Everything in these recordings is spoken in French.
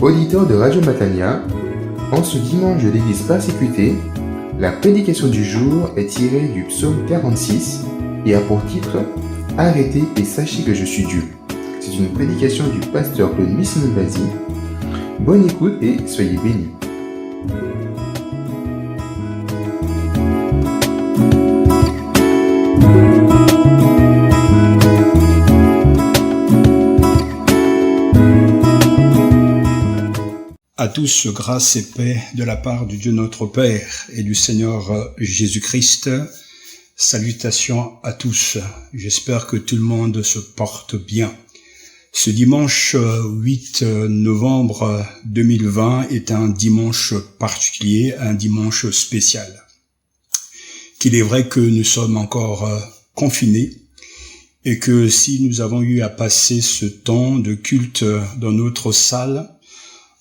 Auditeur de Radio Matania, en ce dimanche de l'Église persécutée, la prédication du jour est tirée du psaume 46 et a pour titre « Arrêtez et sachez que je suis Dieu ». C'est une prédication du pasteur Claude Missinobasi. Bonne écoute et soyez bénis. À tous, grâce et paix de la part du Dieu notre Père et du Seigneur Jésus-Christ. Salutations à tous. J'espère que tout le monde se porte bien. Ce dimanche 8 novembre 2020 est un dimanche particulier, un dimanche spécial. Qu'il est vrai que nous sommes encore confinés et que si nous avons eu à passer ce temps de culte dans notre salle,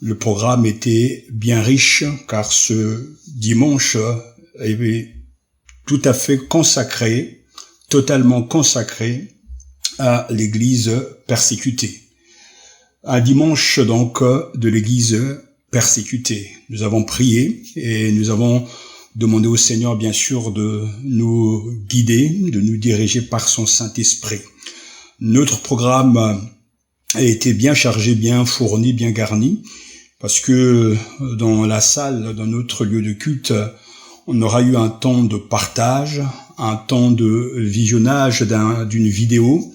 le programme était bien riche car ce dimanche est tout à fait consacré, totalement consacré à l'Église persécutée. Un dimanche donc de l'Église persécutée. Nous avons prié et nous avons demandé au Seigneur bien sûr de nous guider, de nous diriger par son Saint-Esprit. Notre programme a été bien chargé, bien fourni, bien garni. Parce que dans la salle, dans notre lieu de culte, on aura eu un temps de partage, un temps de visionnage d'une vidéo,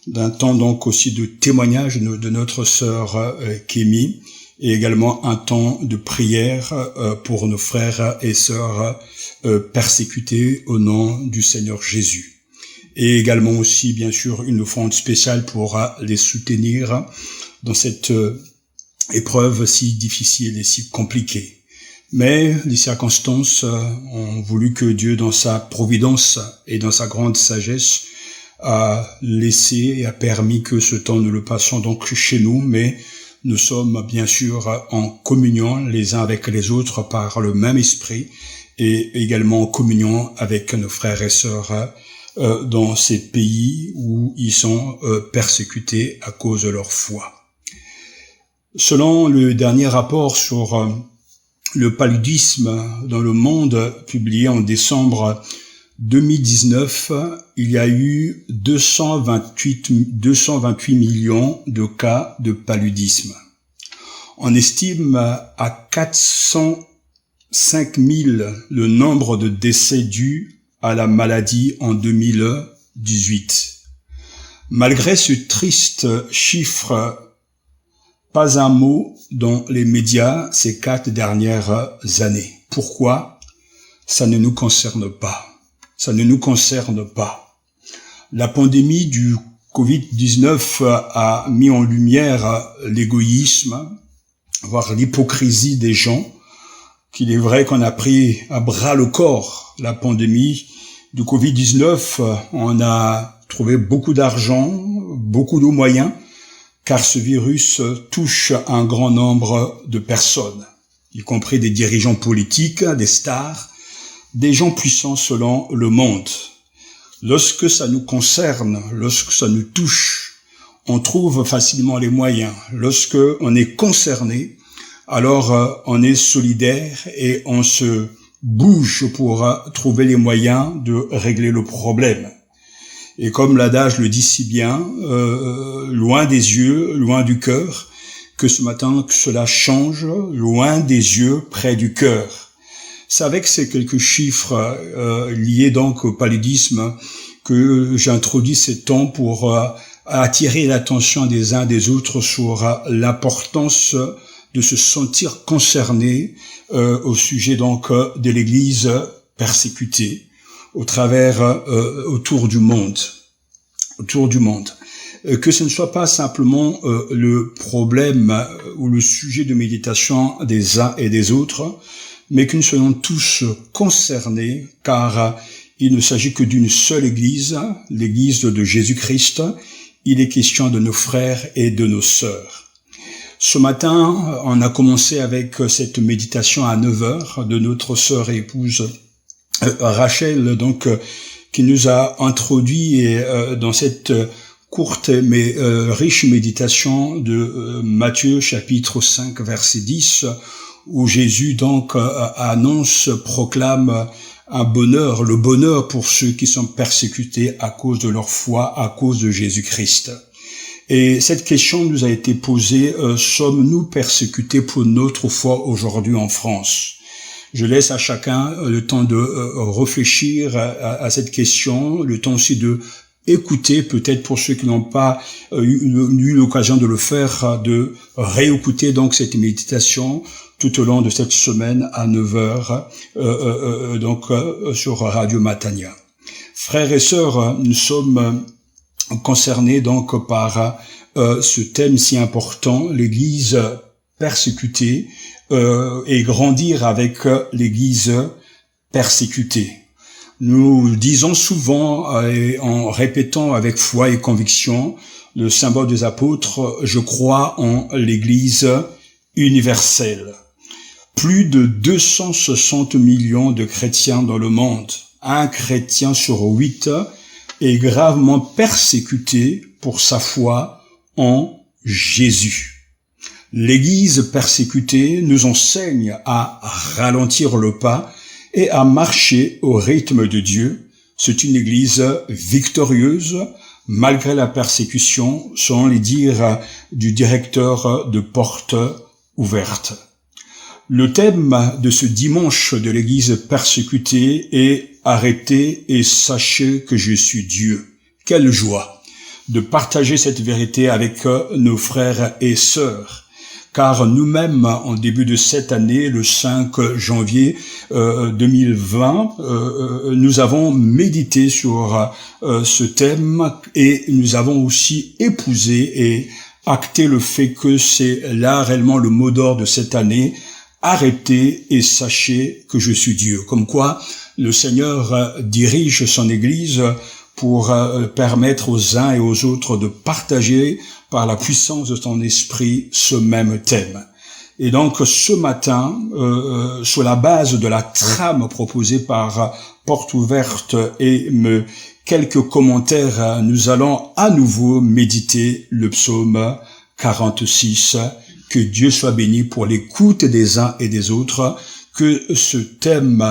d'un temps donc aussi de témoignage de notre sœur Kémy, et également un temps de prière pour nos frères et sœurs persécutés au nom du Seigneur Jésus. Et également aussi, bien sûr, une offrande spéciale pour les soutenir dans cette épreuve si difficile et si compliquée. Mais les circonstances ont voulu que Dieu, dans sa providence et dans sa grande sagesse, a laissé et a permis que ce temps nous le passions donc chez nous, mais nous sommes bien sûr en communion les uns avec les autres par le même esprit et également en communion avec nos frères et sœurs dans ces pays où ils sont persécutés à cause de leur foi. Selon le dernier rapport sur le paludisme dans le monde, publié en décembre 2019, il y a eu 228 millions de cas de paludisme. On estime à 405 000 le nombre de décès dus à la maladie en 2018. Malgré ce triste chiffre, pas un mot dans les médias ces 4 dernières années. Pourquoi? Ça ne nous concerne pas. Ça ne nous concerne pas. La pandémie du Covid-19 a mis en lumière l'égoïsme, voire l'hypocrisie des gens, qu'il est vrai qu'on a pris à bras le corps la pandémie du Covid-19. On a trouvé beaucoup d'argent, beaucoup de moyens, car ce virus touche un grand nombre de personnes, y compris des dirigeants politiques, des stars, des gens puissants selon le monde. Lorsque ça nous concerne, lorsque ça nous touche, on trouve facilement les moyens. Lorsque on est concerné, alors on est solidaire et on se bouge pour trouver les moyens de régler le problème. Et comme l'adage le dit si bien, loin des yeux, loin du cœur, que ce matin que cela change, loin des yeux, près du cœur. C'est avec ces quelques chiffres liés donc au paludisme que j'introduis ces temps pour attirer l'attention des uns des autres sur l'importance de se sentir concerné au sujet donc de l'Église persécutée autour du monde. Que ce ne soit pas simplement le problème ou le sujet de méditation des uns et des autres, mais que nous soyons tous concernés, car il ne s'agit que d'une seule Église, l'Église de Jésus-Christ. Il est question de nos frères et de nos sœurs. Ce matin, on a commencé avec cette méditation à 9h de notre sœur et épouse Rachel, donc qui nous a introduit dans cette courte mais riche méditation de Matthieu chapitre 5 verset 10, où Jésus donc annonce, proclame un bonheur, le bonheur pour ceux qui sont persécutés à cause de leur foi, à cause de Jésus-Christ. Et cette question nous a été posée, sommes-nous persécutés pour notre foi aujourd'hui en France? Je laisse à chacun le temps de réfléchir à cette question, le temps aussi de écouter, peut-être pour ceux qui n'ont pas eu l'occasion de le faire, de réécouter donc cette méditation tout au long de cette semaine à 9h, sur Radio Matania. Frères et sœurs, nous sommes concernés donc par ce thème si important, l'Église persécutée, et grandir avec l'Église persécutée. Nous disons souvent, en répétant avec foi et conviction, le symbole des apôtres, je crois en l'Église universelle. Plus de 260 millions de chrétiens dans le monde. Un chrétien sur 8 est gravement persécuté pour sa foi en Jésus. L'Église persécutée nous enseigne à ralentir le pas et à marcher au rythme de Dieu. C'est une Église victorieuse malgré la persécution, selon les dires du directeur de Portes Ouvertes. Le thème de ce dimanche de l'Église persécutée est « Arrêtez et sachez que je suis Dieu ». Quelle joie de partager cette vérité avec nos frères et sœurs. Car nous-mêmes, en début de cette année, le 5 janvier 2020, nous avons médité sur ce thème et nous avons aussi épousé et acté le fait que c'est là réellement le mot d'ordre de cette année. Arrêtez et sachez que je suis Dieu. Comme quoi, le Seigneur dirige son Église pour permettre aux uns et aux autres de partager par la puissance de son esprit ce même thème. Et donc ce matin, sur la base de la trame proposée par Portes Ouvertes et quelques commentaires, nous allons à nouveau méditer le psaume 46. Que Dieu soit béni pour l'écoute des uns et des autres, que ce thème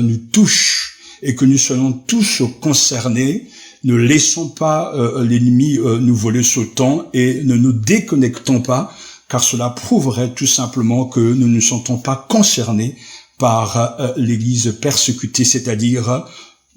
nous touche et que nous soyons tous concernés. Ne laissons pas l'ennemi nous voler ce temps et ne nous déconnectons pas, car cela prouverait tout simplement que nous ne sommes pas concernés par l'Église persécutée, c'est-à-dire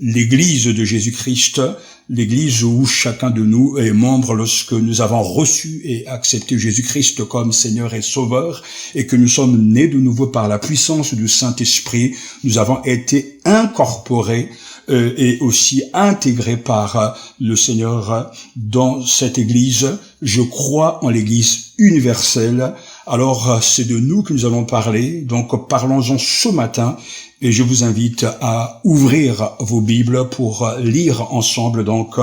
l'Église de Jésus-Christ, l'Église où chacun de nous est membre lorsque nous avons reçu et accepté Jésus-Christ comme Seigneur et Sauveur, et que nous sommes nés de nouveau par la puissance du Saint-Esprit. Nous avons été incorporés et aussi intégrés par le Seigneur dans cette Église. Je crois en l'Église universelle. Alors, c'est de nous que nous allons parler. Donc, parlons-en ce matin. Et je vous invite à ouvrir vos Bibles pour lire ensemble donc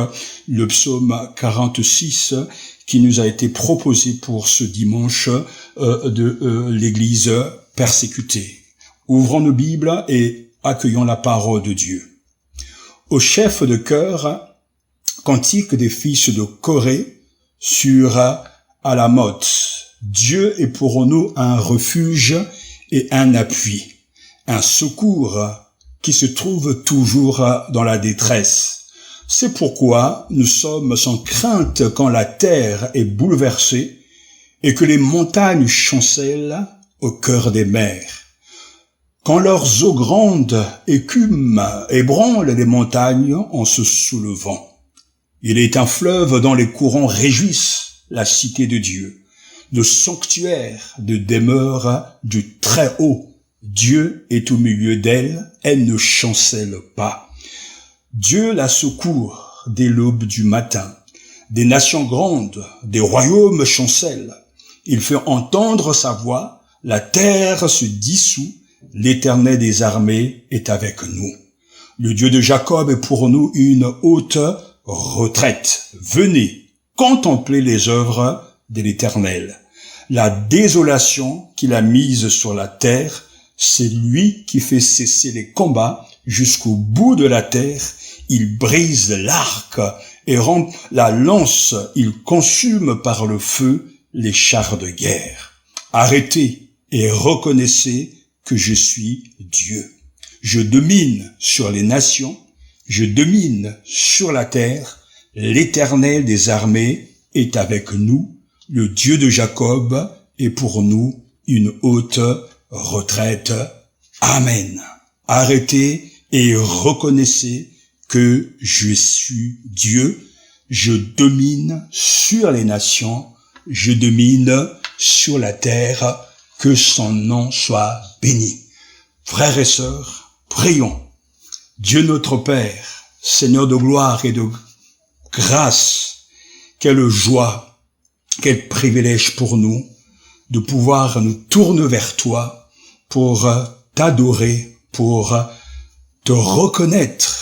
le psaume 46 qui nous a été proposé pour ce dimanche de l'Église persécutée. Ouvrons nos Bibles et accueillons la parole de Dieu. Au chef de chœur, cantique des fils de Corée sur Alamoth. Dieu est pour nous un refuge et un appui, un secours qui se trouve toujours dans la détresse. C'est pourquoi nous sommes sans crainte quand la terre est bouleversée et que les montagnes chancellent au cœur des mers. Quand leurs eaux grandes écument, ébranlent les montagnes en se soulevant. Il est un fleuve dont les courants réjouissent la cité de Dieu, le sanctuaire de demeure du Très-Haut. Dieu est au milieu d'elle, elle ne chancelle pas. Dieu la secourt dès l'aube du matin. Des nations grandes, des royaumes chancellent. Il fait entendre sa voix, la terre se dissout, l'Éternel des armées est avec nous. Le Dieu de Jacob est pour nous une haute retraite. Venez contempler les œuvres de l'Éternel. La désolation qu'il a mise sur la terre, c'est lui qui fait cesser les combats jusqu'au bout de la terre. Il brise l'arc et rend la lance, il consume par le feu les chars de guerre. Arrêtez et reconnaissez que je suis Dieu. Je domine sur les nations, je domine sur la terre, l'Éternel des armées est avec nous, le Dieu de Jacob est pour nous une haute retraite. Amen. Arrêtez et reconnaissez que je suis Dieu, je domine sur les nations, je domine sur la terre, que son nom soit béni. Frères et sœurs, prions. Dieu notre Père, Seigneur de gloire et de grâce, quelle joie, quel privilège pour nous de pouvoir nous tourner vers toi pour t'adorer, pour te reconnaître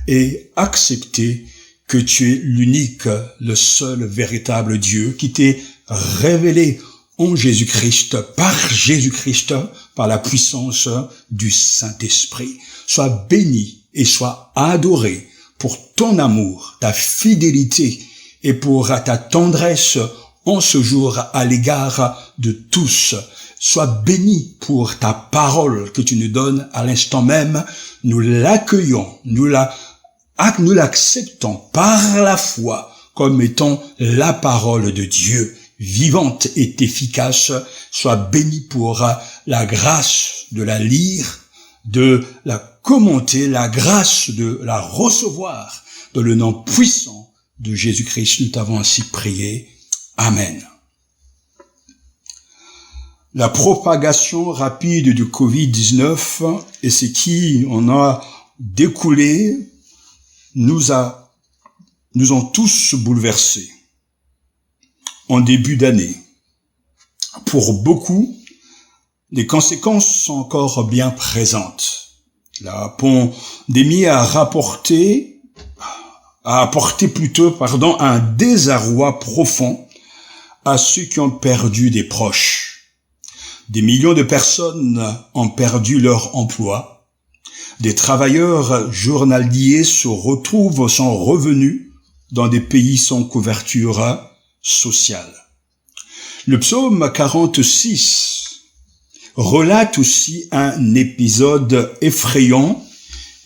et accepter que tu es l'unique, le seul véritable Dieu qui t'est révélé en Jésus-Christ, par la puissance du Saint-Esprit. Sois béni et sois adoré pour ton amour, ta fidélité et pour ta tendresse en ce jour à l'égard de tous. Sois béni pour ta parole que tu nous donnes à l'instant même. Nous l'accueillons, nous l'acceptons par la foi comme étant la parole de Dieu, vivante et efficace. Sois béni pour la grâce de la lire, de la commenter, la grâce de la recevoir, dans le nom puissant de Jésus-Christ. Nous t'avons ainsi prié. Amen. La propagation rapide du Covid-19 et ce qui en a découlé nous ont tous bouleversés en début d'année. Pour beaucoup, les conséquences sont encore bien présentes. La pandémie a apporté un désarroi profond à ceux qui ont perdu des proches. Des millions de personnes ont perdu leur emploi. Des travailleurs journaliers se retrouvent sans revenu dans des pays sans couverture sociale. Le psaume 46 relate aussi un épisode effrayant,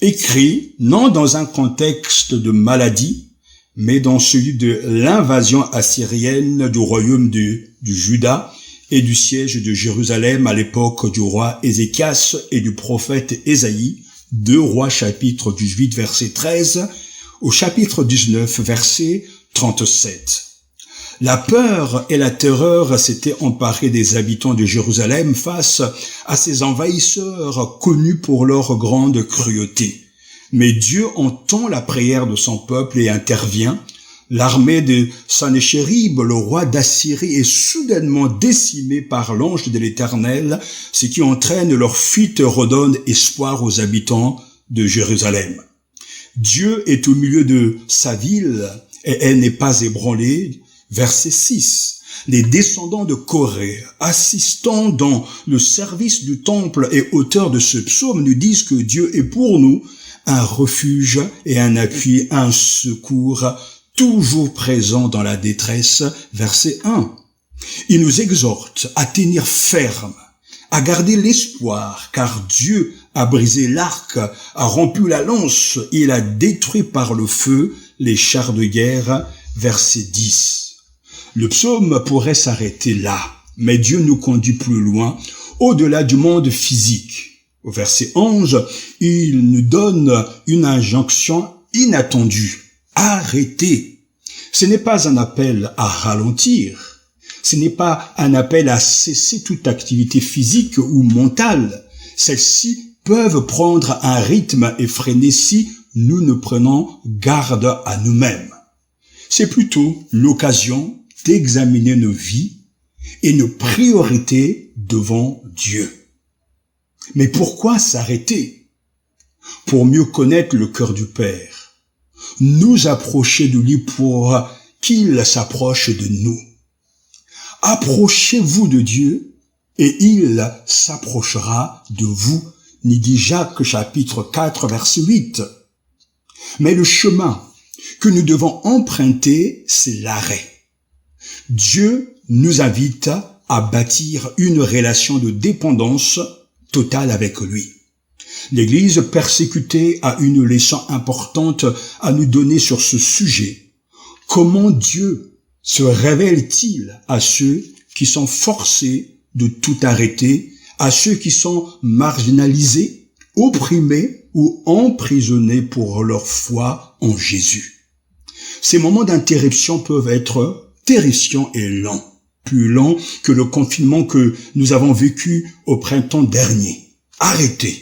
écrit non dans un contexte de maladie, mais dans celui de l'invasion assyrienne du royaume du Juda et du siège de Jérusalem à l'époque du roi Ézéchias et du prophète Ésaïe, 2 Rois chapitre 18 verset 13 au chapitre 19 verset 37. La peur et la terreur s'étaient emparées des habitants de Jérusalem face à ces envahisseurs connus pour leur grande cruauté. Mais Dieu entend la prière de son peuple et intervient. L'armée de Sanhéchérib, le roi d'Assyrie, est soudainement décimée par l'ange de l'Éternel, ce qui entraîne leur fuite et redonne espoir aux habitants de Jérusalem. Dieu est au milieu de sa ville et elle n'est pas ébranlée. Verset 6. Les descendants de Corée, assistant dans le service du temple et auteurs de ce psaume, nous disent que Dieu est pour nous un refuge et un appui, un secours toujours présent dans la détresse. Verset 1. Il nous exhorte à tenir ferme, à garder l'espoir, car Dieu a brisé l'arc, a rompu la lance, il a détruit par le feu les chars de guerre. Verset 10. Le psaume pourrait s'arrêter là, mais Dieu nous conduit plus loin, au-delà du monde physique. Au verset 11, il nous donne une injonction inattendue. Arrêtez. Ce n'est pas un appel à ralentir. Ce n'est pas un appel à cesser toute activité physique ou mentale. Celles-ci peuvent prendre un rythme effréné si nous ne prenons garde à nous-mêmes. C'est plutôt l'occasion d'examiner nos vies et nos priorités devant Dieu. Mais pourquoi s'arrêter? Pour mieux connaître le cœur du Père, nous approcher de lui pour qu'il s'approche de nous. Approchez-vous de Dieu et il s'approchera de vous, nous dit Jacques chapitre 4 verset 8. Mais le chemin que nous devons emprunter, c'est l'arrêt. Dieu nous invite à bâtir une relation de dépendance totale avec lui. L'Église persécutée a une leçon importante à nous donner sur ce sujet. Comment Dieu se révèle-t-il à ceux qui sont forcés de tout arrêter, à ceux qui sont marginalisés, opprimés ou emprisonnés pour leur foi en Jésus? Ces moments d'interruption peuvent être terrifiants et lents, plus lents que le confinement que nous avons vécu au printemps dernier. Arrêtez.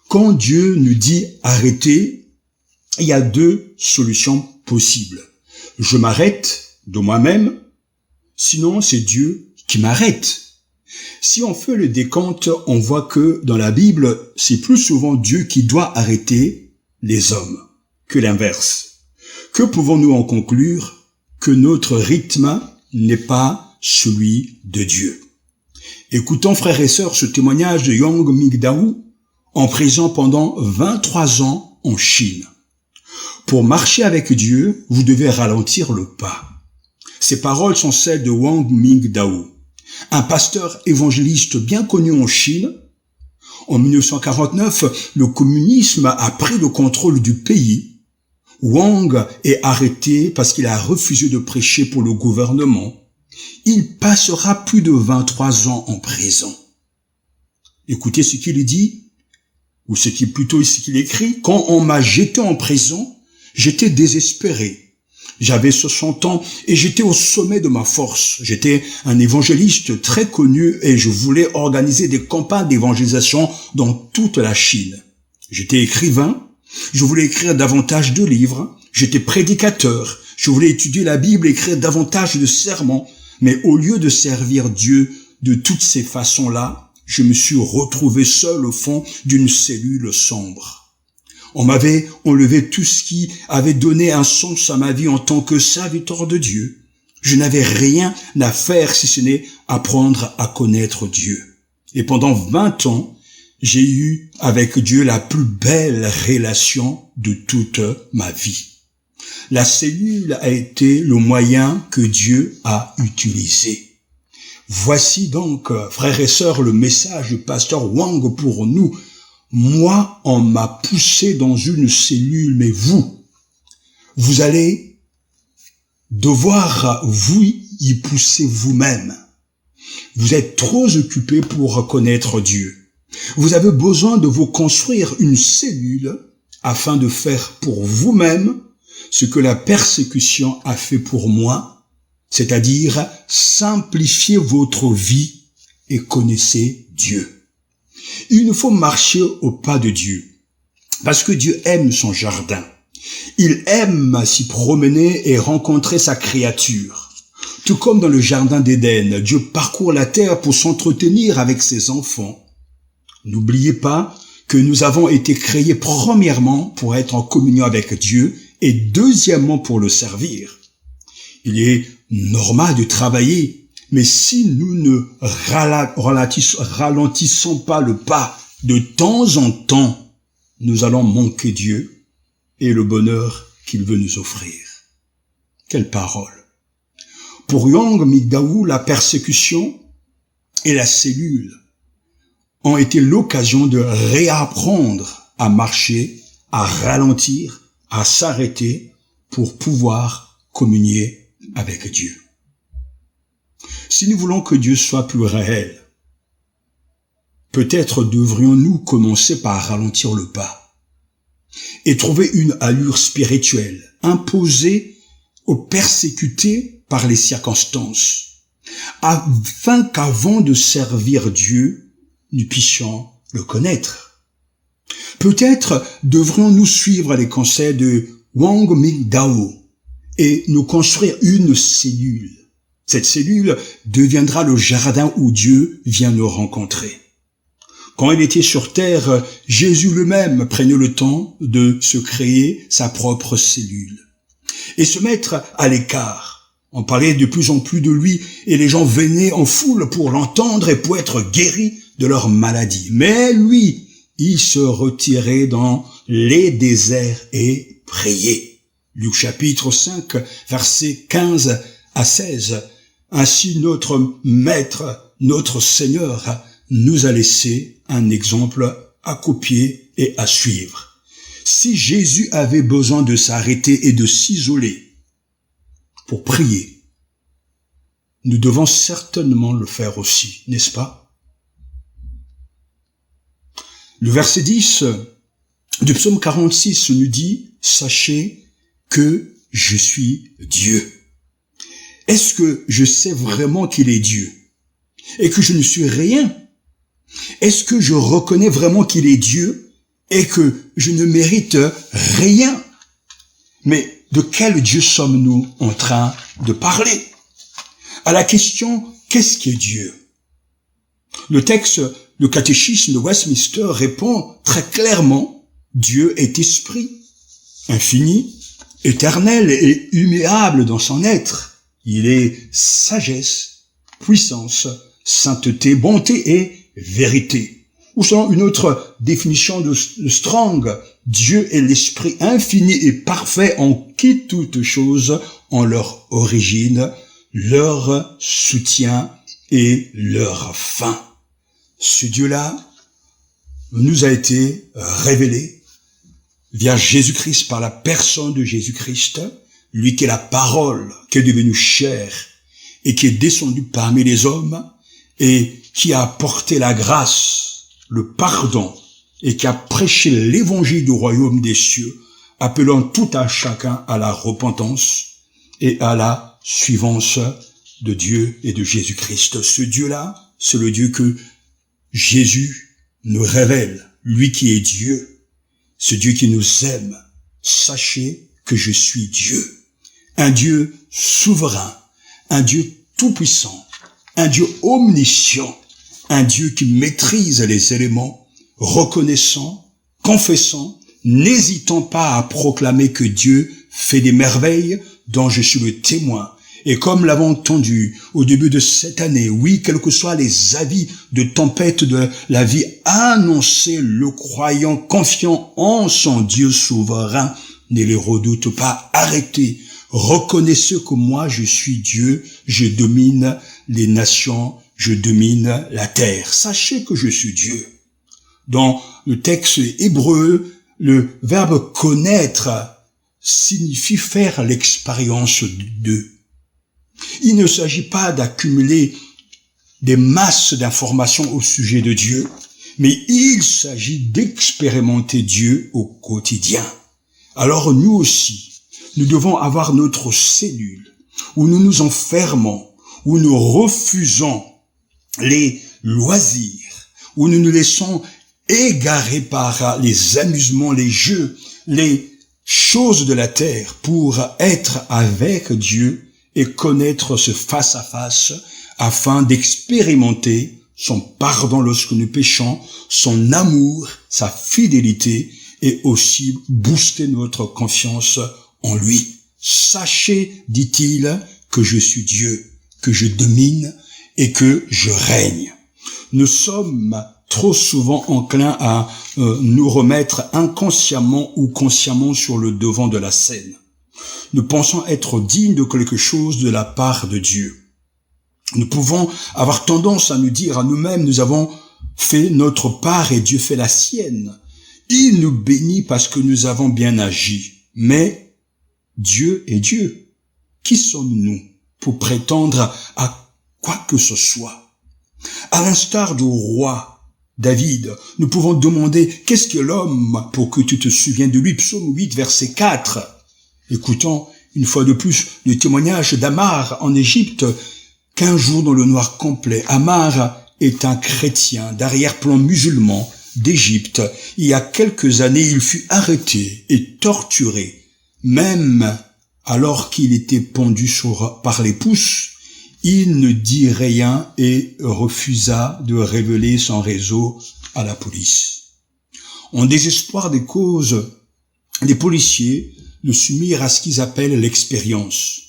Quand Dieu nous dit arrêtez, il y a deux solutions possibles. Je m'arrête de moi-même, sinon c'est Dieu qui m'arrête. Si on fait le décompte, on voit que dans la Bible, c'est plus souvent Dieu qui doit arrêter les hommes que l'inverse. Que pouvons-nous en conclure? Que notre rythme n'est pas celui de Dieu. Écoutons, frères et sœurs, ce témoignage de Yang Mingdao, en prison pendant 23 ans en Chine. Pour marcher avec Dieu, vous devez ralentir le pas. Ces paroles sont celles de Wang Mingdao, un pasteur évangéliste bien connu en Chine. En 1949, le communisme a pris le contrôle du pays. Wang est arrêté parce qu'il a refusé de prêcher pour le gouvernement. Il passera plus de 23 ans en prison. Écoutez ce qu'il dit, ou ce qu'il écrit. Quand on m'a jeté en prison, j'étais désespéré. J'avais 60 ans et j'étais au sommet de ma force. J'étais un évangéliste très connu et je voulais organiser des campagnes d'évangélisation dans toute la Chine. J'étais écrivain, je voulais écrire davantage de livres, j'étais prédicateur, je voulais étudier la Bible, écrire davantage de sermons, mais au lieu de servir Dieu de toutes ces façons-là, je me suis retrouvé seul au fond d'une cellule sombre. On m'avait enlevé tout ce qui avait donné un sens à ma vie en tant que serviteur de Dieu. Je n'avais rien à faire si ce n'est apprendre à connaître Dieu. Et pendant 20 ans, j'ai eu avec Dieu la plus belle relation de toute ma vie. La cellule a été le moyen que Dieu a utilisé. Voici donc, frères et sœurs, le message du pasteur Wang pour nous. Moi, on m'a poussé dans une cellule, mais vous allez devoir vous y pousser vous-même. Vous êtes trop occupés pour connaître Dieu. Vous avez besoin de vous construire une cellule afin de faire pour vous-même ce que la persécution a fait pour moi, c'est-à-dire simplifier votre vie et connaissez Dieu. Il nous faut marcher au pas de Dieu, parce que Dieu aime son jardin. Il aime s'y promener et rencontrer sa créature. Tout comme dans le jardin d'Éden, Dieu parcourt la terre pour s'entretenir avec ses enfants. N'oubliez pas que nous avons été créés premièrement pour être en communion avec Dieu et deuxièmement pour le servir. Il est normal de travailler, mais si nous ne ralentissons pas le pas de temps en temps, nous allons manquer Dieu et le bonheur qu'il veut nous offrir. Quelle parole! Pour Yang Mingdao, la persécution et la cellule ont été l'occasion de réapprendre à marcher, à ralentir, à s'arrêter pour pouvoir communier avec Dieu. Si nous voulons que Dieu soit plus réel, peut-être devrions-nous commencer par ralentir le pas et trouver une allure spirituelle imposée aux persécutés par les circonstances, afin qu'avant de servir Dieu, nous puissions le connaître. Peut-être devrions-nous suivre les conseils de Wang Mingdao et nous construire une cellule. Cette cellule deviendra le jardin où Dieu vient nous rencontrer. Quand il était sur terre, Jésus lui-même prenait le temps de se créer sa propre cellule et se mettre à l'écart. On parlait de plus en plus de lui et les gens venaient en foule pour l'entendre et pour être guéris de leur maladie. Mais lui, il se retirait dans les déserts et priait. Luc chapitre 5, versets 15 à 16. Ainsi notre Maître, notre Seigneur, nous a laissé un exemple à copier et à suivre. Si Jésus avait besoin de s'arrêter et de s'isoler pour prier, nous devons certainement le faire aussi, n'est-ce pas? Le verset 10 du psaume 46 nous dit « Sachez que je suis Dieu ». Est-ce que je sais vraiment qu'il est Dieu et que je ne suis rien? Est-ce que je reconnais vraiment qu'il est Dieu et que je ne mérite rien? Mais de quel Dieu sommes-nous en train de parler? À la question « Qu'est-ce qui est Dieu ?» Le texte, le catéchisme de Westminster répond très clairement « Dieu est esprit, infini, éternel et immuable dans son être. Il est sagesse, puissance, sainteté, bonté et vérité. » Ou selon une autre définition de Strong, Dieu est l'esprit infini et parfait en qui toutes choses ont leur origine, leur soutien et leur fin. Ce Dieu-là nous a été révélé via Jésus-Christ, par la personne de Jésus-Christ, lui qui est la parole, qui est devenue chair et qui est descendu parmi les hommes et qui a apporté la grâce, le pardon et qui a prêché l'évangile du royaume des cieux, appelant tout à chacun à la repentance et à la suivance de Dieu et de Jésus-Christ. Ce Dieu-là, c'est le Dieu que Jésus nous révèle, lui qui est Dieu, ce Dieu qui nous aime. Sachez que je suis Dieu. Un Dieu souverain, un Dieu tout-puissant, un Dieu omniscient, un Dieu qui maîtrise les éléments, reconnaissant, confessant, n'hésitant pas à proclamer que Dieu fait des merveilles dont je suis le témoin. Et comme l'avons entendu au début de cette année, oui, quels que soient les avis de tempête de la vie, annoncez le croyant confiant en son Dieu souverain, ne les redoute pas, arrêtez. Reconnaissez que moi je suis Dieu, je domine les nations, je domine la terre. Sachez que je suis Dieu. Dans le texte hébreu, le verbe connaître signifie faire l'expérience de. Il ne s'agit pas d'accumuler des masses d'informations au sujet de Dieu, mais il s'agit d'expérimenter Dieu au quotidien. Alors nous aussi, nous devons avoir notre cellule où nous nous enfermons, où nous refusons les loisirs, où nous nous laissons égarer par les amusements, les jeux, les choses de la terre pour être avec Dieu et connaître ce face-à-face afin d'expérimenter son pardon lorsque nous péchons, son amour, sa fidélité et aussi booster notre confiance en lui. Sachez, dit-il, que je suis Dieu, que je domine et que je règne. Nous sommes trop souvent enclins à nous remettre inconsciemment ou consciemment sur le devant de la scène. Nous pensons être dignes de quelque chose de la part de Dieu. Nous pouvons avoir tendance à nous dire à nous-mêmes, nous avons fait notre part et Dieu fait la sienne. Il nous bénit parce que nous avons bien agi. Mais Dieu est Dieu. Qui sommes-nous pour prétendre à quoi que ce soit? À l'instar du roi David, nous pouvons demander « Qu'est-ce que l'homme pour que tu te souviennes de lui ?» Psaume 8, verset 4. Écoutons une fois de plus le témoignage d'Amar en Égypte, qu'un jour dans le noir complet. Amar est un chrétien d'arrière-plan musulman d'Égypte. Il y a quelques années, il fut arrêté et torturé. Même alors qu'il était pendu par les pouces, il ne dit rien et refusa de révéler son réseau à la police. En désespoir des causes, les policiers le soumirent à ce qu'ils appellent l'expérience.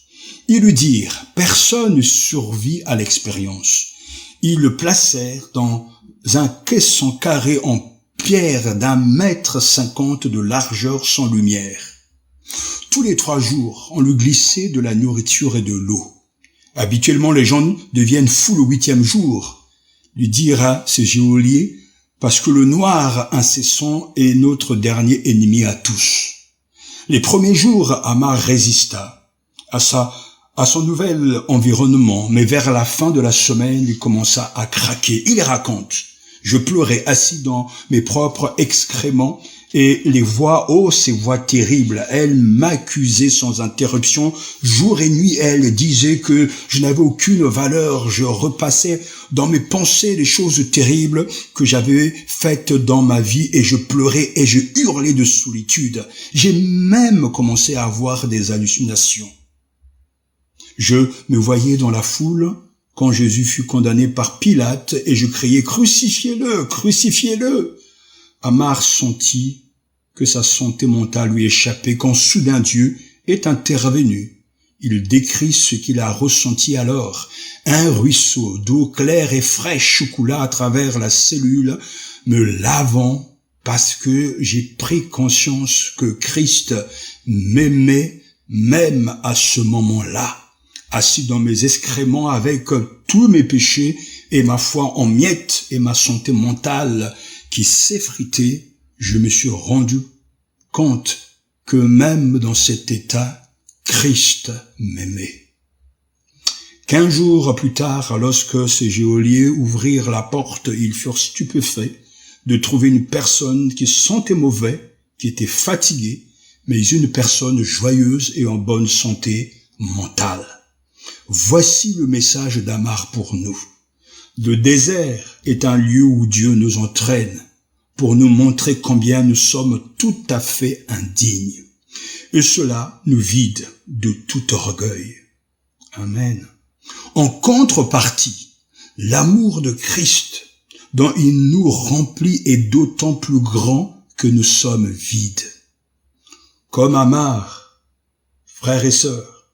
Ils lui dirent « Personne ne survit à l'expérience ». Ils le placèrent dans un caisson carré en pierre d'1,50 m de largeur sans lumière. Tous les 3 jours, on lui glissait de la nourriture et de l'eau. Habituellement, les gens deviennent fous le 8e jour, lui dira ce geôlier, parce que le noir incessant est notre dernier ennemi à tous. Les premiers jours, Amar résista à son nouvel environnement, mais vers la fin de la semaine, il commença à craquer. Il raconte: je pleurais assis dans mes propres excréments et les voix, ces voix terribles, elles m'accusaient sans interruption, jour et nuit, elles disaient que je n'avais aucune valeur. Je repassais dans mes pensées les choses terribles que j'avais faites dans ma vie et je pleurais et je hurlais de solitude. J'ai même commencé à avoir des hallucinations. Je me voyais dans la foule quand Jésus fut condamné par Pilate et je criais: crucifiez-le, crucifiez-le. Amar sentit que sa santé mentale lui échappait quand soudain Dieu est intervenu. Il décrit ce qu'il a ressenti alors. Un ruisseau d'eau claire et fraîche coula à travers la cellule, me lavant parce que j'ai pris conscience que Christ m'aimait même à ce moment-là. Assis dans mes excréments avec tous mes péchés et ma foi en miettes et ma santé mentale qui s'effritait, je me suis rendu compte que même dans cet état, Christ m'aimait. 15 jours plus tard, lorsque ces geôliers ouvrirent la porte, ils furent stupéfaits de trouver une personne qui sentait mauvais, qui était fatiguée, mais une personne joyeuse et en bonne santé mentale. Voici le message d'Amar pour nous. Le désert est un lieu où Dieu nous entraîne pour nous montrer combien nous sommes tout à fait indignes. Et cela nous vide de tout orgueil. Amen. En contrepartie, l'amour de Christ dont il nous remplit est d'autant plus grand que nous sommes vides. Comme Amar, frères et sœurs,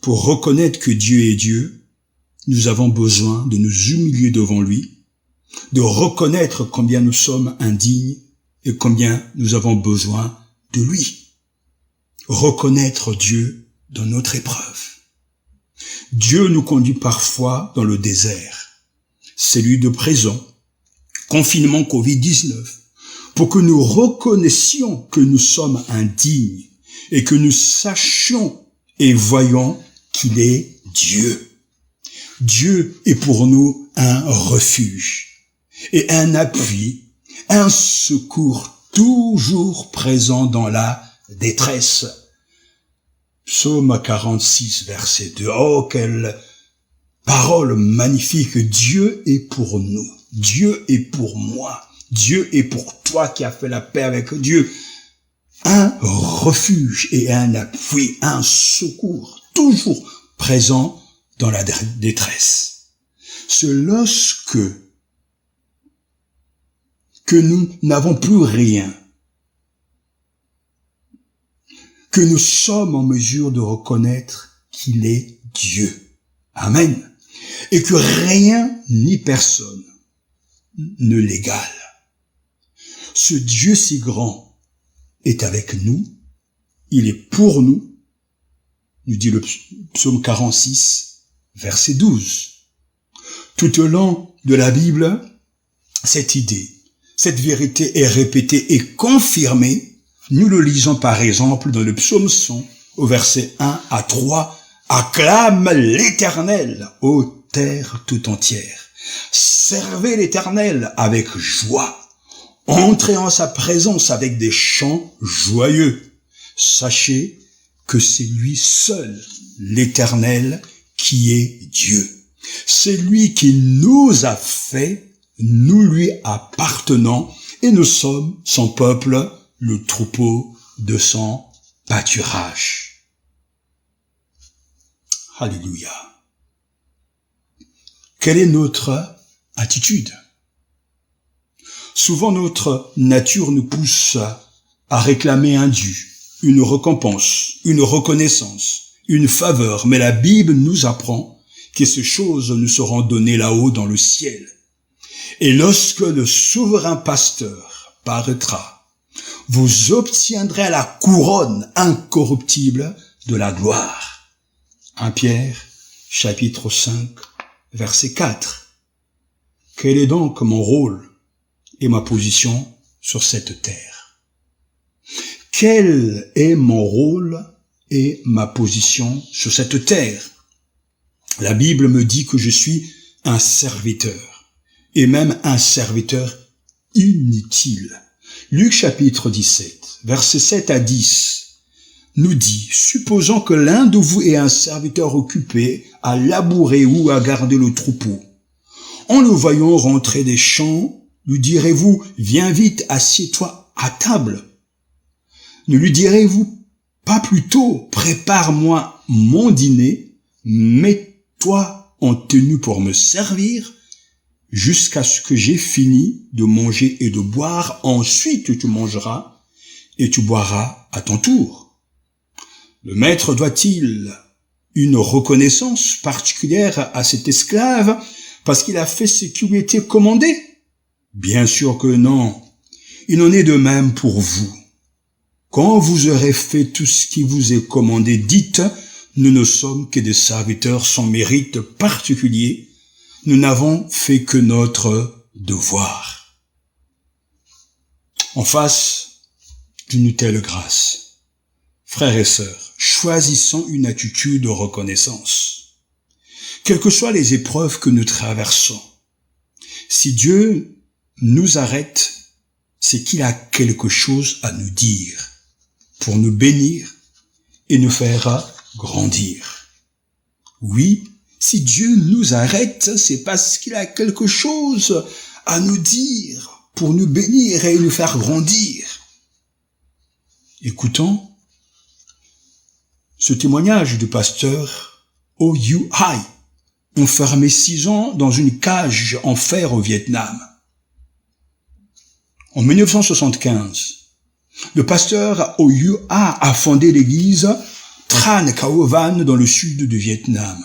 pour reconnaître que Dieu est Dieu, nous avons besoin de nous humilier devant lui, de reconnaître combien nous sommes indignes et combien nous avons besoin de lui. Reconnaître Dieu dans notre épreuve. Dieu nous conduit parfois dans le désert, celui de présent, confinement Covid-19, pour que nous reconnaissions que nous sommes indignes et que nous sachions et voyons qu'il est Dieu. Dieu est pour nous un refuge et un appui, un secours toujours présent dans la détresse. Psaume 46, verset 2. Oh, quelle parole magnifique! Dieu est pour nous. Dieu est pour moi. Dieu est pour toi qui as fait la paix avec Dieu. Un refuge et un appui, un secours toujours présent dans la détresse. C'est lorsque nous n'avons plus rien, que nous sommes en mesure de reconnaître qu'il est Dieu. Amen. Et que rien ni personne ne l'égale. Ce Dieu si grand est avec nous, il est pour nous, nous dit le psaume 46, verset 12. Tout au long de la Bible, cette idée, cette vérité est répétée et confirmée. Nous le lisons par exemple dans le psaume 100, au verset 1 à 3. Acclame l'Éternel, ô terre tout entière. Servez l'Éternel avec joie. Entrez en sa présence avec des chants joyeux. Sachez que c'est lui seul, l'Éternel, qui est Dieu. C'est lui qui nous a fait, nous lui appartenons, et nous sommes son peuple, le troupeau de son pâturage. Alléluia. Quelle est notre attitude? Souvent notre nature nous pousse à réclamer un dû, une récompense, une reconnaissance, une faveur, mais la Bible nous apprend que ces choses nous seront données là-haut dans le ciel. Et lorsque le souverain pasteur paraîtra, vous obtiendrez la couronne incorruptible de la gloire. 1 Pierre, chapitre 5, verset 4. Quel est donc mon rôle et ma position sur cette terre? Quel est mon rôle et ma position sur cette terre? La Bible me dit que je suis un serviteur, et même un serviteur inutile. Luc chapitre 17, versets 7 à 10, nous dit, supposons que l'un de vous est un serviteur occupé à labourer ou à garder le troupeau. En le voyant rentrer des champs, lui direz-vous, viens vite, assieds-toi à table. Ne lui direz-vous pas plutôt, prépare-moi mon dîner, mets-toi en tenue pour me servir, jusqu'à ce que j'ai fini de manger et de boire, ensuite tu mangeras et tu boiras à ton tour. Le maître doit-il une reconnaissance particulière à cet esclave parce qu'il a fait ce qui lui était commandé? Bien sûr que non. Il en est de même pour vous. Quand vous aurez fait tout ce qui vous est commandé, dites, nous ne sommes que des serviteurs sans mérite particulier. Nous n'avons fait que notre devoir. En face d'une telle grâce, frères et sœurs, choisissons une attitude de reconnaissance. Quelles que soient les épreuves que nous traversons, si Dieu nous arrête, c'est qu'il a quelque chose à nous dire pour nous bénir et nous faire grandir. Oui, si Dieu nous arrête, c'est parce qu'il a quelque chose à nous dire pour nous bénir et nous faire grandir. Écoutons ce témoignage du pasteur O.U. Hai, enfermé 6 ans dans une cage en fer au Vietnam. En 1975, le pasteur O.U. Hai a fondé l'église Tran Khao Van dans le sud du Vietnam.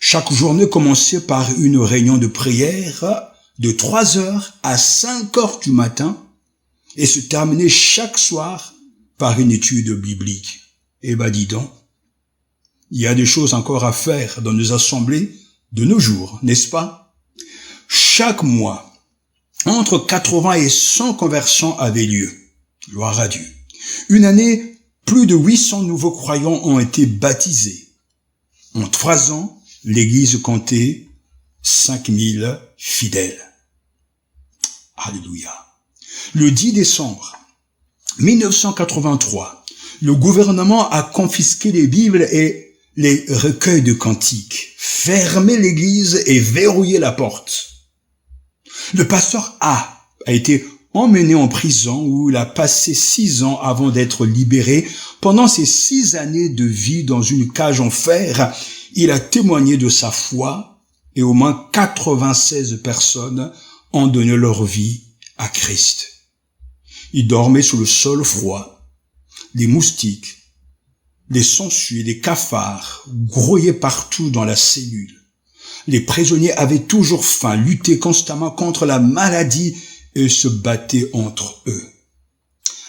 Chaque journée commençait par une réunion de prière de 3h à 5h du matin et se terminait chaque soir par une étude biblique. Eh ben dis donc, il y a des choses encore à faire dans nos assemblées de nos jours, n'est-ce pas? Chaque mois, entre 80 et 100 conversions avaient lieu. Gloire à Dieu. Une année, plus de 800 nouveaux croyants ont été baptisés. En 3 ans, l'église comptait 5000 fidèles. Alléluia. Le 10 décembre 1983, le gouvernement a confisqué les Bibles et les recueils de cantiques, fermé l'église et verrouillé la porte. Le pasteur A été emmené en prison où il a passé 6 ans avant d'être libéré. Pendant ces 6 années de vie dans une cage en fer, il a témoigné de sa foi et au moins 96 personnes ont donné leur vie à Christ. Il dormait sous le sol froid. Les moustiques, les sangsues, les cafards grouillaient partout dans la cellule. Les prisonniers avaient toujours faim, luttaient constamment contre la maladie et se battaient entre eux.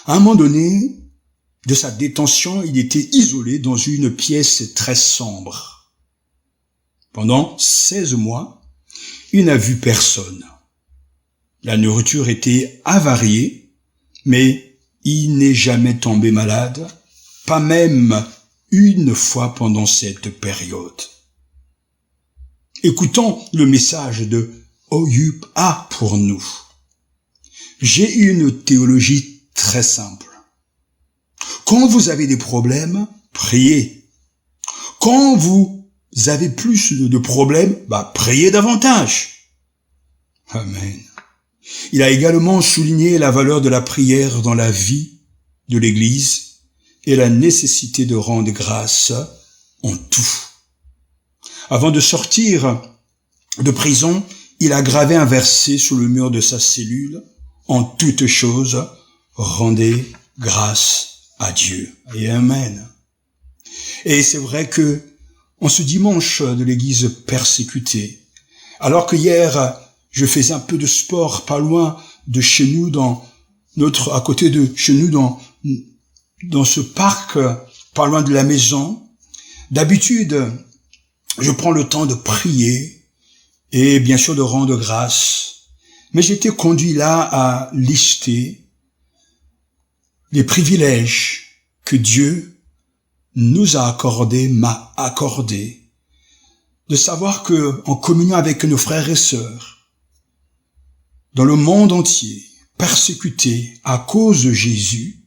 À un moment donné de sa détention, il était isolé dans une pièce très sombre. Pendant 16 mois, il n'a vu personne. La nourriture était avariée, mais il n'est jamais tombé malade, pas même une fois pendant cette période. Écoutons le message de O.U. Hai pour nous. J'ai une théologie très simple. Quand vous avez des problèmes, priez. Quand vous avez plus de problèmes, priez davantage. Amen. Il a également souligné la valeur de la prière dans la vie de l'Église et la nécessité de rendre grâce en tout. Avant de sortir de prison, il a gravé un verset sur le mur de sa cellule. En toutes choses, rendez grâce à Dieu. Et Amen. Et c'est vrai que en ce dimanche de l'église persécutée, alors que hier, je faisais un peu de sport pas loin de chez nous dans à côté de chez nous, dans ce parc, pas loin de la maison. D'habitude, je prends le temps de prier et bien sûr de rendre grâce. Mais j'étais conduit là à lister les privilèges que Dieu nous a accordés, m'a accordés, de savoir que, en communion avec nos frères et sœurs, dans le monde entier, persécutés à cause de Jésus,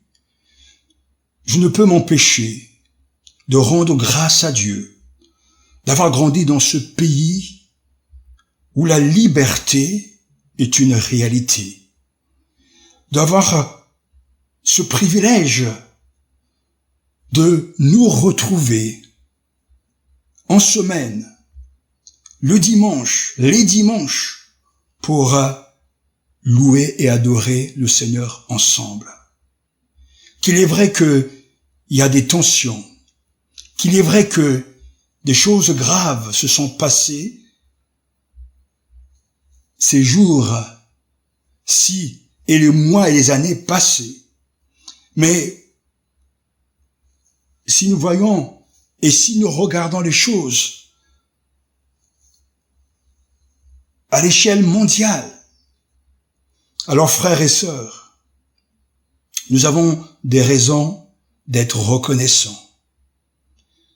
je ne peux m'empêcher de rendre grâce à Dieu, d'avoir grandi dans ce pays où la liberté est une réalité, d'avoir ce privilège de nous retrouver en semaine, le dimanche, les dimanches, pour louer et adorer le Seigneur ensemble. Qu'il est vrai qu'il y a des tensions, qu'il est vrai que des choses graves se sont passées ces jours-ci et les mois et les années passées. Mais si nous voyons et si nous regardons les choses à l'échelle mondiale, alors frères et sœurs, nous avons des raisons d'être reconnaissants.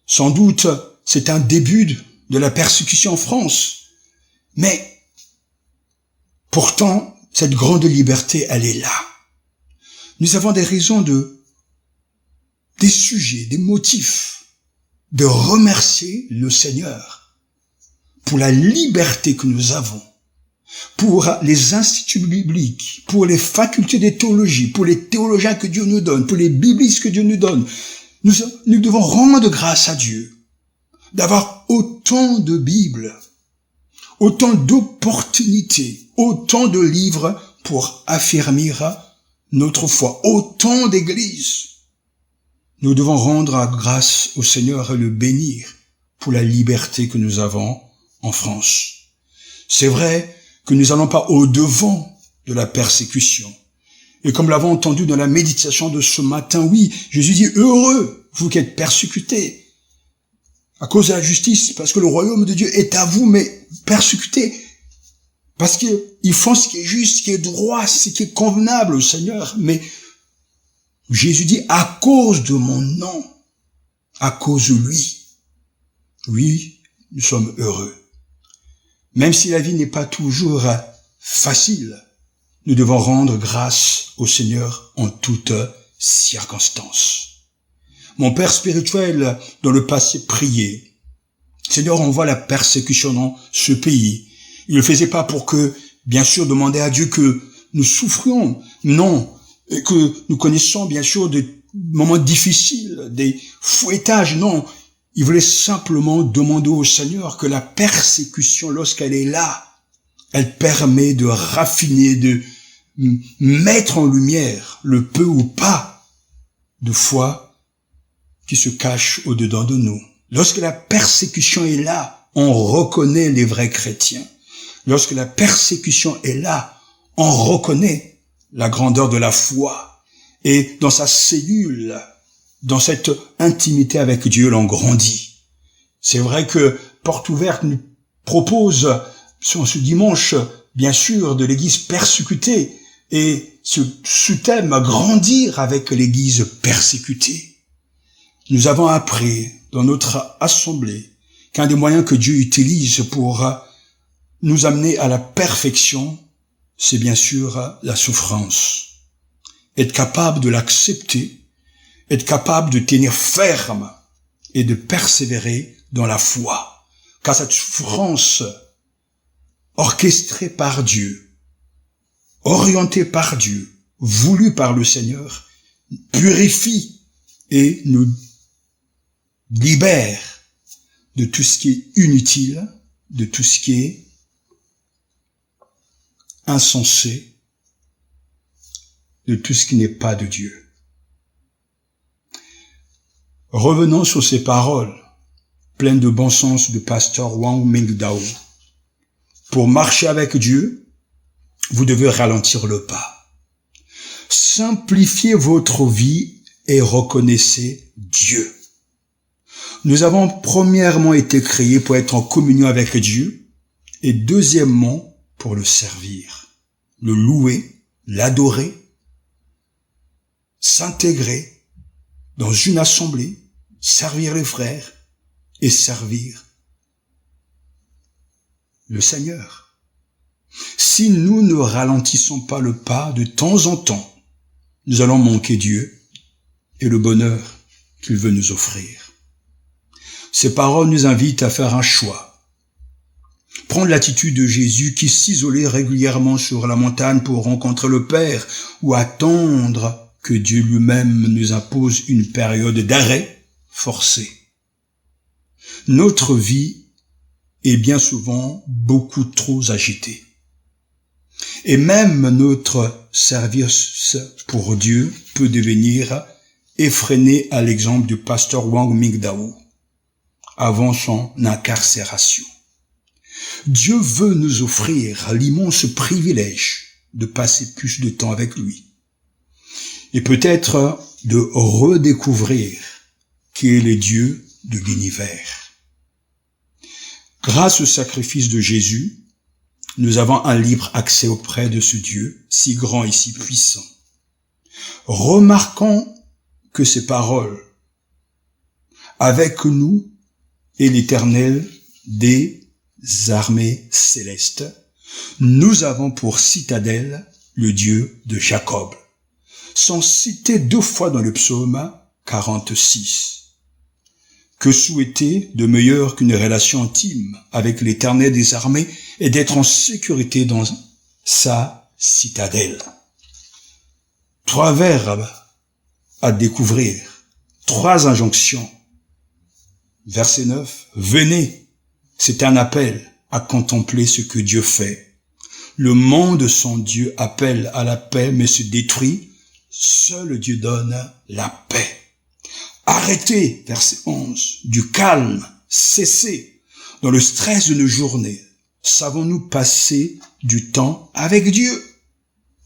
Sans doute, c'est un début de la persécution en France, mais pourtant, cette grande liberté, elle est là. Nous avons des raisons des sujets, des motifs de remercier le Seigneur pour la liberté que nous avons, pour les instituts bibliques, pour les facultés de théologie, pour les théologiens que Dieu nous donne, pour les biblistes que Dieu nous donne. Nous devons rendre grâce à Dieu d'avoir autant de Bibles, autant d'opportunités, autant de livres pour affermir notre foi, autant d'églises. Nous devons rendre grâce au Seigneur et le bénir pour la liberté que nous avons en France. C'est vrai que nous n'allons pas au-devant de la persécution. Et comme l'avons entendu dans la méditation de ce matin, oui, Jésus dit, heureux, vous qui êtes persécutés, à cause de la justice, parce que le royaume de Dieu est à vous, mais persécutés, parce qu'ils font ce qui est juste, ce qui est droit, ce qui est convenable au Seigneur. Mais Jésus dit, à cause de mon nom, à cause de lui, oui, nous sommes heureux. Même si la vie n'est pas toujours facile, nous devons rendre grâce au Seigneur en toutes circonstances. Mon père spirituel, dans le passé, priait. Seigneur, on voit la persécution dans ce pays. Il ne le faisait pas pour que, bien sûr, demander à Dieu que nous souffrions. Non, et que nous connaissons, bien sûr, des moments difficiles, des fouettages. Non, il voulait simplement demander au Seigneur que la persécution, lorsqu'elle est là, elle permet de raffiner, de mettre en lumière le peu ou pas de foi qui se cache au-dedans de nous. Lorsque la persécution est là, on reconnaît les vrais chrétiens. Lorsque la persécution est là, on reconnaît la grandeur de la foi. Et dans sa cellule, dans cette intimité avec Dieu, l'on grandit. C'est vrai que Porte Ouverte nous propose ce dimanche, bien sûr, de l'Église persécutée et ce thème, grandir avec l'Église persécutée. Nous avons appris dans notre assemblée qu'un des moyens que Dieu utilise pour nous amener à la perfection, c'est bien sûr la souffrance. Être capable de l'accepter, être capable de tenir ferme et de persévérer dans la foi. Car cette souffrance orchestrée par Dieu, orientée par Dieu, voulue par le Seigneur, purifie et nous libère de tout ce qui est inutile, de tout ce qui est insensé, de tout ce qui n'est pas de Dieu. Revenons sur ces paroles pleines de bon sens du pasteur Wang Mingdao. Pour marcher avec Dieu, vous devez ralentir le pas. Simplifiez votre vie et reconnaissez Dieu. Nous avons premièrement été créés pour être en communion avec Dieu et deuxièmement pour le servir, le louer, l'adorer, s'intégrer dans une assemblée, servir les frères et servir le Seigneur. Si nous ne ralentissons pas le pas de temps en temps, nous allons manquer Dieu et le bonheur qu'il veut nous offrir. Ces paroles nous invitent à faire un choix. Prendre l'attitude de Jésus qui s'isolait régulièrement sur la montagne pour rencontrer le Père ou attendre que Dieu lui-même nous impose une période d'arrêt forcé. Notre vie est bien souvent beaucoup trop agitée. Et même notre service pour Dieu peut devenir effréné à l'exemple du pasteur Wang Mingdao avant son incarcération. Dieu veut nous offrir l'immense privilège de passer plus de temps avec lui et peut-être de redécouvrir qu'il est Dieu de l'univers. Grâce au sacrifice de Jésus, nous avons un libre accès auprès de ce Dieu si grand et si puissant. Remarquons que ces paroles, avec nous et l'Éternel des armées célestes, nous avons pour citadelle le Dieu de Jacob, sont cités 2 fois dans le psaume 46. Que souhaiter de meilleur qu'une relation intime avec l'Éternel des armées et d'être en sécurité dans sa citadelle? 3 verbes à découvrir, 3 injonctions. Verset 9, venez. C'est un appel à contempler ce que Dieu fait. Le monde sans Dieu appelle à la paix mais se détruit. Seul Dieu donne la paix. Arrêtez, verset 11, du calme, cessez. Dans le stress de nos journées, savons-nous passer du temps avec Dieu?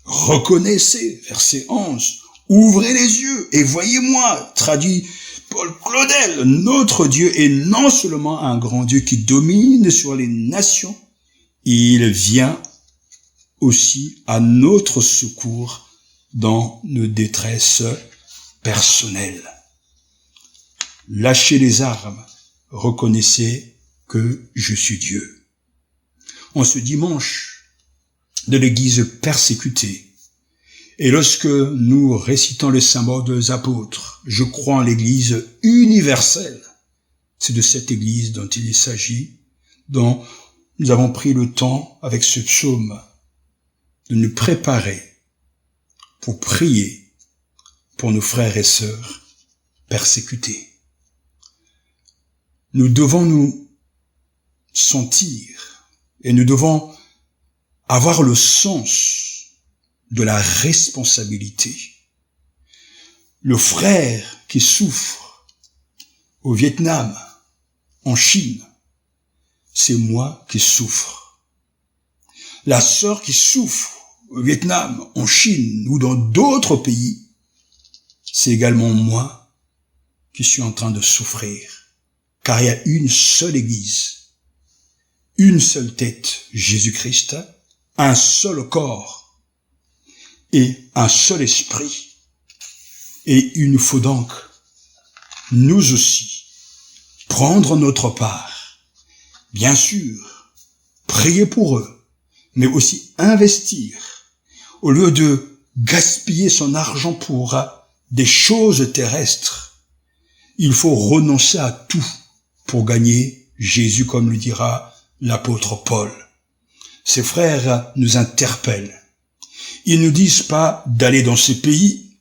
Reconnaissez, verset 11, ouvrez les yeux et voyez-moi, traduit Paul Claudel, notre Dieu est non seulement un grand Dieu qui domine sur les nations, il vient aussi à notre secours dans nos détresses personnelles. Lâchez les armes, reconnaissez que je suis Dieu. En ce dimanche de l'Église persécutée, et lorsque nous récitons les symboles des apôtres, je crois en l'Église universelle. C'est de cette Église dont il s'agit, dont nous avons pris le temps avec ce psaume de nous préparer pour prier pour nos frères et sœurs persécutés. Nous devons nous sentir et nous devons avoir le sens de la responsabilité. Le frère qui souffre au Vietnam, en Chine, c'est moi qui souffre. La sœur qui souffre au Vietnam, en Chine ou dans d'autres pays, c'est également moi qui suis en train de souffrir. Car il y a une seule Église, une seule tête, Jésus-Christ, un seul corps et un seul esprit. Et il nous faut donc, nous aussi, prendre notre part. Bien sûr, prier pour eux, mais aussi investir. Au lieu de gaspiller son argent pour des choses terrestres, il faut renoncer à tout pour gagner Jésus, comme le dira l'apôtre Paul. Ces frères nous interpellent. Ils ne disent pas d'aller dans ces pays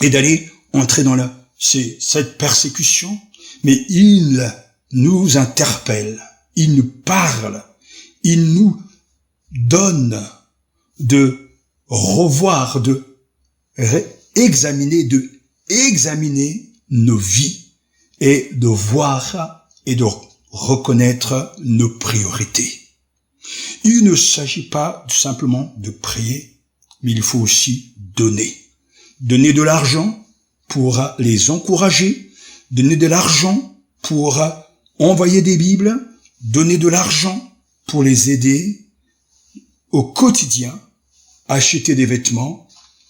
et d'aller entrer dans cette persécution, mais ils nous interpellent, ils nous parlent, ils nous donnent de revoir, examiner nos vies et de voir et de reconnaître nos priorités. Il ne s'agit pas simplement de prier, mais il faut aussi donner. donner de l'argent pour les encourager, donner de l'argent pour envoyer des Bibles, donner de l'argent pour les aider au quotidien, acheter des vêtements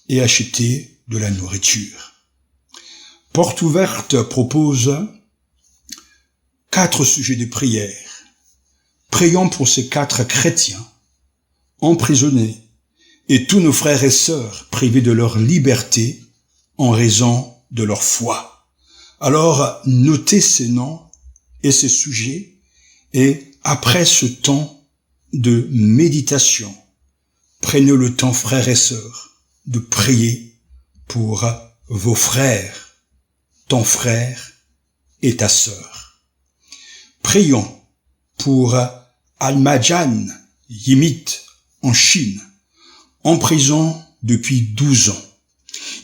et acheter de la nourriture. Porte ouverte propose 4 sujets de prière. Prions pour ces 4 chrétiens emprisonnés et tous nos frères et sœurs privés de leur liberté en raison de leur foi. Alors, notez ces noms et ces sujets et après ce temps de méditation, prenez le temps, frères et sœurs, de prier pour vos frères, ton frère et ta sœur. Prions pour Almajan Yimit en Chine, en prison depuis 12 ans.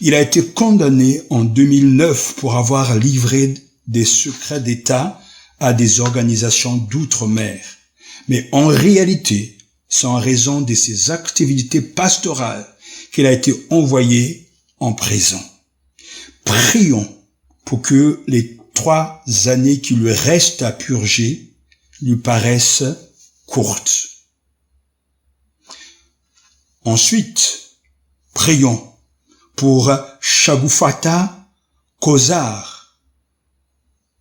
Il a été condamné en 2009 pour avoir livré des secrets d'État à des organisations d'outre-mer. Mais en réalité, c'est en raison de ses activités pastorales qu'il a été envoyé en prison. Prions pour que les 3 années qui lui restent à purger lui paraissent courtes. Ensuite, prions pour Shagufata Kozar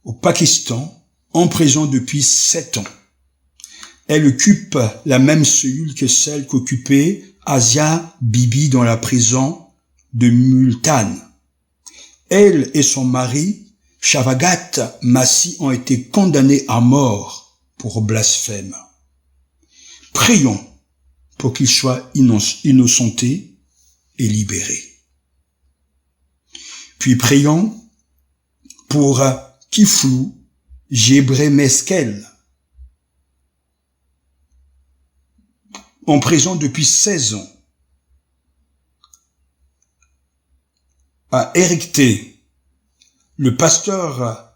au Pakistan, en prison depuis 7 ans. Elle occupe la même cellule que celle qu'occupait Asia Bibi dans la prison de Multan. Elle et son mari, Shavagat Massi, ont été condamnés à mort pour blasphème. Prions pour qu'ils soient innocentés et libérés. Puis prions pour Kiflou Gébré Meskel, en prison depuis 16 ans. À Erikté, le pasteur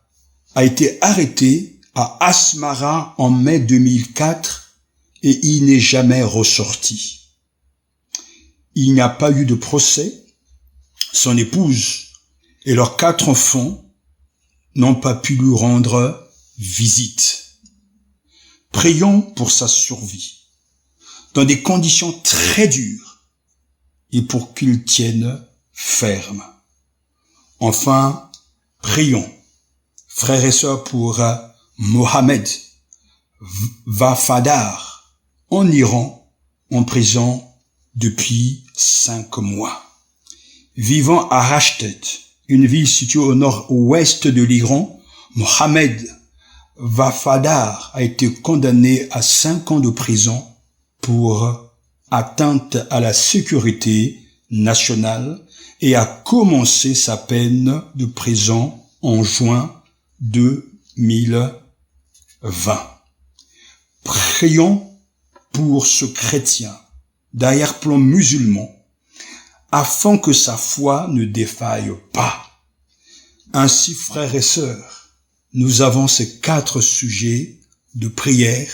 a été arrêté à Asmara en mai 2004 et il n'est jamais ressorti. Il n'y a pas eu de procès. Son épouse et leurs 4 enfants n'ont pas pu lui rendre visite. Prions pour sa survie, dans des conditions très dures, et pour qu'il tienne ferme. Enfin, prions, frères et sœurs, pour Mohamed Vafadar, en Iran, en prison depuis 5 mois. Vivant à Rashtet, une ville située au nord-ouest de l'Iran, Mohamed Vafadar a été condamné à 5 ans de prison pour atteinte à la sécurité nationale et a commencé sa peine de prison en juin 2020. Prions pour ce chrétien d'arrière-plan musulman afin que sa foi ne défaille pas. Ainsi, frères et sœurs, nous avons ces 4 sujets de prière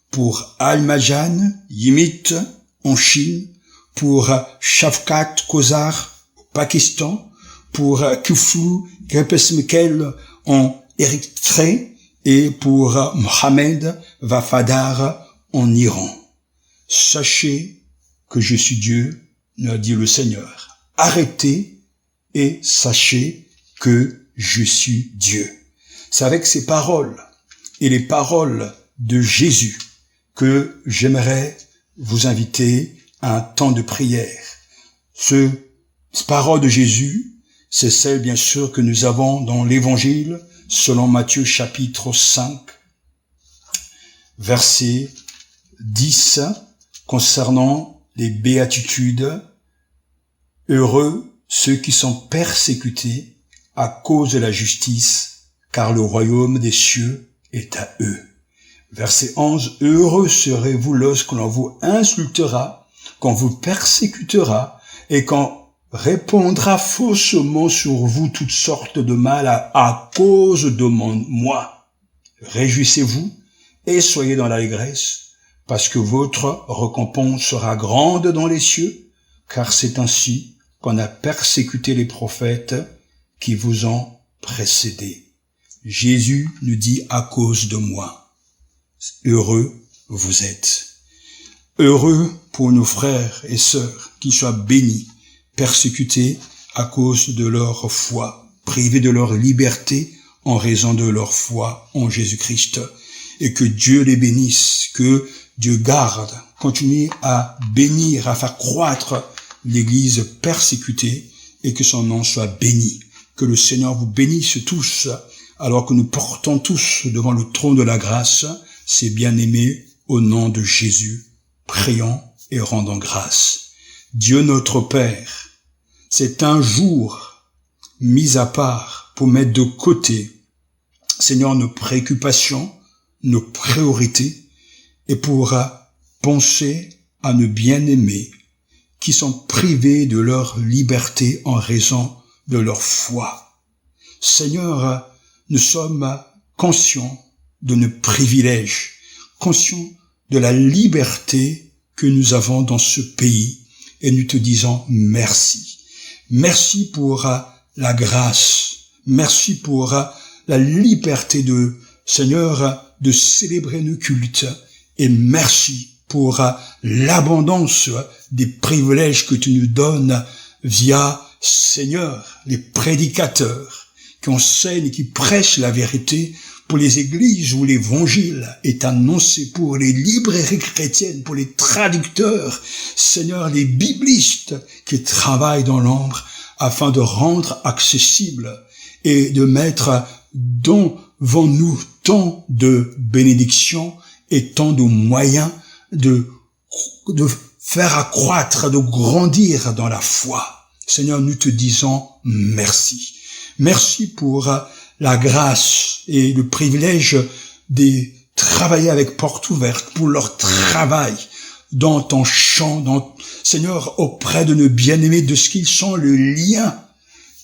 pour Almajan Yimit en Chine, pour Shafkat Kozar au Pakistan, pour Kiflou Gepesmekel en Érythrée et pour Mohamed Vafadar en Iran. Sachez que je suis Dieu, nous a dit le Seigneur. Arrêtez et sachez que je suis Dieu. C'est avec ces paroles et les paroles de Jésus que j'aimerais vous inviter à un temps de prière. Ces paroles de Jésus, c'est celle bien sûr que nous avons dans l'Évangile selon Matthieu chapitre 5, verset 10, concernant les béatitudes. Heureux ceux qui sont persécutés à cause de la justice, car le royaume des cieux est à eux. Verset 11, heureux serez-vous lorsque l'on vous insultera, qu'on vous persécutera et qu'on répondra faussement sur vous toutes sortes de mal à cause de moi. Réjouissez-vous et soyez dans l'allégresse, parce que votre récompense sera grande dans les cieux, car c'est ainsi qu'on a persécuté les prophètes qui vous ont précédés. Jésus nous dit à cause de moi. Heureux vous êtes. Heureux pour nos frères et sœurs qui soient bénis, persécutés à cause de leur foi, privés de leur liberté en raison de leur foi en Jésus-Christ. Et que Dieu les bénisse, que Dieu garde, continue à bénir, à faire croître l'Église persécutée et que son nom soit béni. Que le Seigneur vous bénisse tous, alors que nous portons tous devant le trône de la grâce, ces bien-aimés, au nom de Jésus. Prions et rendons grâce. Dieu notre Père, c'est un jour mis à part pour mettre de côté, Seigneur, nos préoccupations, nos priorités, et pour penser à nos bien-aimés qui sont privés de leur liberté en raison de leur foi. Seigneur, nous sommes conscients de nos privilèges, conscients de la liberté que nous avons dans ce pays, et nous te disons merci. Merci pour la grâce, merci pour la liberté de Seigneur de célébrer nos cultes, et merci pour l'abondance des privilèges que tu nous donnes via, Seigneur, les prédicateurs qui enseignent et qui prêchent la vérité pour les églises où l'évangile est annoncé, pour les librairies chrétiennes, pour les traducteurs, Seigneur, les biblistes qui travaillent dans l'ombre afin de rendre accessible et de mettre devant nous tant de bénédictions et tant de moyens de faire accroître, de grandir dans la foi. Seigneur, nous te disons merci. Merci pour la grâce et le privilège de travailler avec Porte Ouverte, pour leur travail dans ton champ, Seigneur, auprès de nos bien-aimés, de ce qu'ils sont, le lien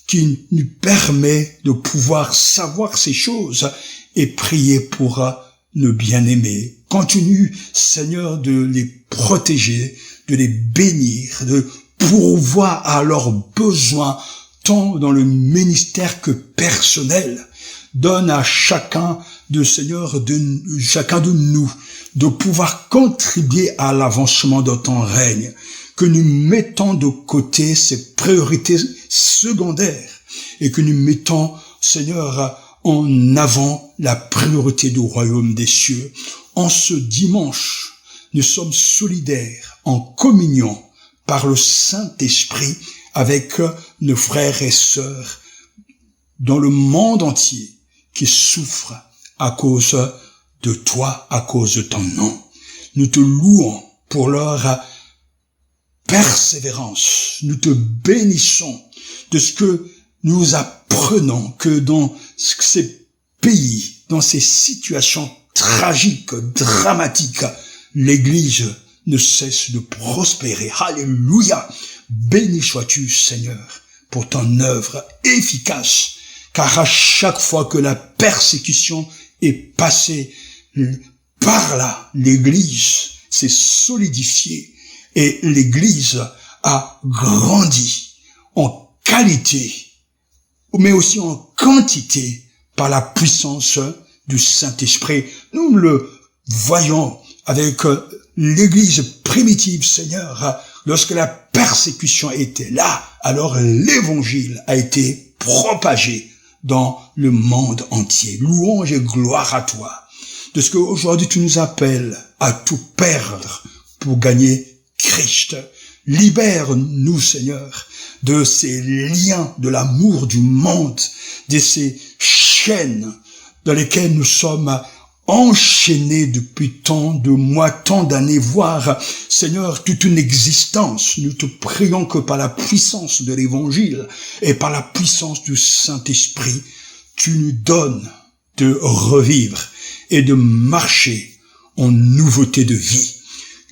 qui nous permet de pouvoir savoir ces choses et prier pour nos bien-aimés. Continue, Seigneur, de les protéger, de les bénir, de pourvoir à leurs besoins, tant dans le ministère que personnel. Donne à chacun de Seigneur, chacun de nous, de pouvoir contribuer à l'avancement de ton règne, que nous mettons de côté ces priorités secondaires et que nous mettons, Seigneur, en avant la priorité du royaume des cieux. En ce dimanche, nous sommes solidaires en communion par le Saint-Esprit avec nos frères et sœurs dans le monde entier qui souffrent à cause de toi, à cause de ton nom. Nous te louons pour leur persévérance. Nous te bénissons de ce que nous apprenons que dans ces pays, dans ces situations tragiques, dramatiques, l'Église ne cesse de prospérer. Alléluia! Béni sois-tu, Seigneur, pour ton œuvre efficace, car à chaque fois que la persécution est passée par là, l'Église s'est solidifiée et l'Église a grandi en qualité, mais aussi en quantité par la puissance du Saint-Esprit. Nous le voyons avec l'Église primitive, Seigneur. Lorsque la persécution était là, alors l'Évangile a été propagé dans le monde entier. Louange et gloire à toi. De ce qu'aujourd'hui tu nous appelles à tout perdre pour gagner Christ. Libère-nous, Seigneur, de ces liens de l'amour du monde, de ces chaînes dans lesquelles nous sommes enchaînés depuis tant de mois, tant d'années, voire, Seigneur, toute une existence. Nous te prions que par la puissance de l'Évangile et par la puissance du Saint-Esprit, tu nous donnes de revivre et de marcher en nouveauté de vie.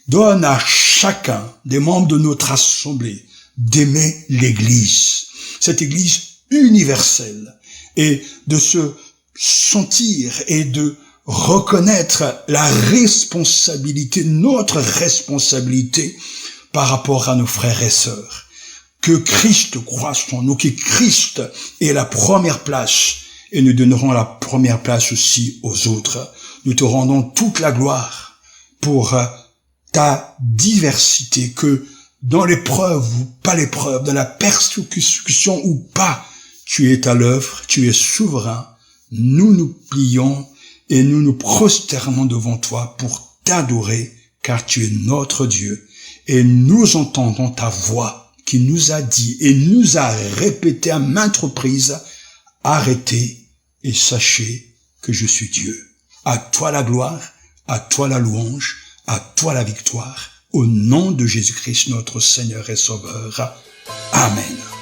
Donne à chacun des membres de notre assemblée d'aimer l'Église, cette Église universelle, et de se sentir et de reconnaître la responsabilité, notre responsabilité par rapport à nos frères et sœurs. que Christ croisse en nous, que Christ ait la première place, et nous donnerons la première place aussi aux autres. Nous te rendons toute la gloire pour ta diversité, que dans l'épreuve ou pas l'épreuve, dans la persécution ou pas, tu es à l'œuvre, tu es souverain. Nous nous plions et nous nous prosternons devant toi pour t'adorer, car tu es notre Dieu. Et nous entendons ta voix qui nous a dit et nous a répété à maintes reprises, arrêtez et sachez que je suis Dieu. À toi la gloire, à toi la louange, à toi la victoire. Au nom de Jésus-Christ, notre Seigneur et Sauveur. Amen.